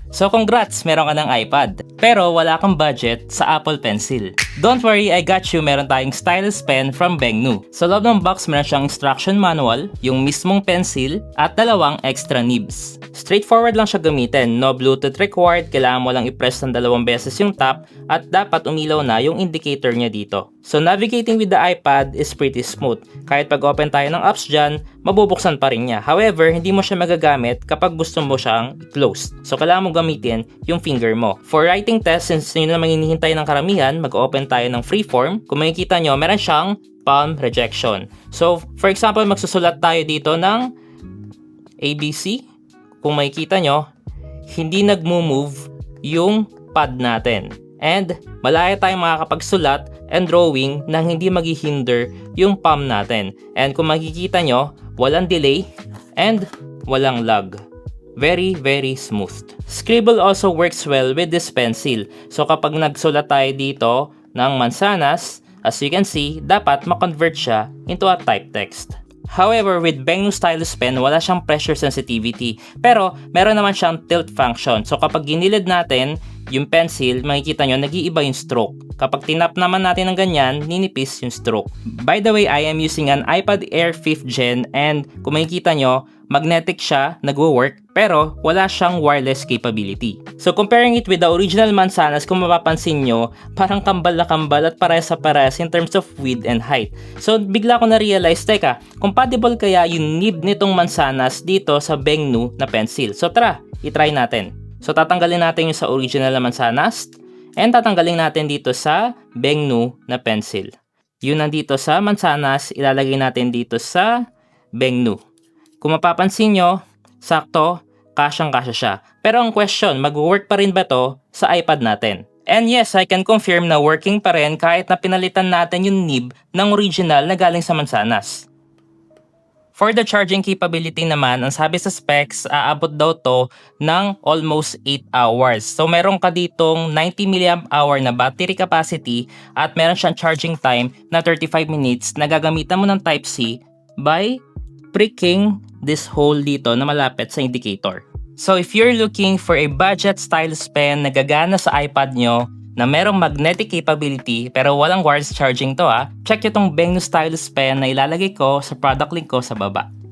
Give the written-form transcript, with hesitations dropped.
So congrats, meron ka ng iPad. Pero wala kang budget sa Apple Pencil. Don't worry, I got you, meron tayong stylus pen from Bengnu. Sa loob ng box, meron siyang instruction manual, yung mismong pencil, at dalawang extra nibs. Straightforward lang siya gamitin, no Bluetooth required, kailangan mo lang i-press ng 2 beses yung top, at dapat umilaw na yung indicator niya dito. So navigating with the iPad is pretty smooth. Kahit pag-open tayo ng apps dyan, mabubuksan pa rin niya. However, hindi mo siya magagamit kapag gusto mo siyang closed. So kailangan mo gamitin yung finger mo. For writing test, since yun naman hinihintay ng karamihan, mag-open tayo ng freeform. Kung makikita nyo, meron siyang palm rejection. So for example, magsusulat tayo dito ng ABC. Kung makikita nyo, hindi nagmo-move yung pad natin. And malaya tayong makakapagsulat and drawing nang hindi maghihinder yung palm natin. And kung makikita nyo, walang delay and walang lag. Very, very smooth. Scribble also works well with this pencil. So kapag nagsulat tayo dito ng mansanas, as you can see, dapat makonvert siya into a typed text. However, with Bengnu Stylus Pen, wala siyang pressure sensitivity. Pero, meron naman siyang tilt function. So, kapag ginilid natin yung pencil, makikita nyo, nag-iiba yung stroke. Kapag tinap naman natin ng ganyan, ninipis yung stroke. By the way, I am using an iPad Air 5th Gen and kung makikita nyo, magnetic siya, nagwo-work, pero wala siyang wireless capability. So comparing it with the original mansanas, kung mapapansin nyo, parang kambal na kambal at parehas sa parehas in terms of width and height. So bigla ko na-realize, teka, compatible kaya yung nib nitong mansanas dito sa Bengnu na pencil. So tara, itry natin. So tatanggalin natin yung sa original na mansanas and tatanggalin natin dito sa Bengnu na pencil. Yun nandito sa mansanas, ilalagay natin dito sa Bengnu. Kung mapapansin nyo, sakto, kasyang-kasya siya. Pero ang question, mag-work pa rin ba to sa iPad natin? And yes, I can confirm na working pa rin kahit na pinalitan natin yung nib ng original na galing sa mansanas. For the charging capability naman, ang sabi sa specs, aabot daw to ng almost 8 hours. So meron ka ditong 90 mAh na battery capacity at meron siyang charging time na 35 minutes na gagamitan mo ng Type-C by pricking this hole dito na malapit sa indicator. So if you're looking for a budget stylus pen na gagana sa iPad nyo na merong magnetic capability pero walang wireless charging to check nyo tong Bengnu stylus pen na ilalagay ko sa product link ko sa baba.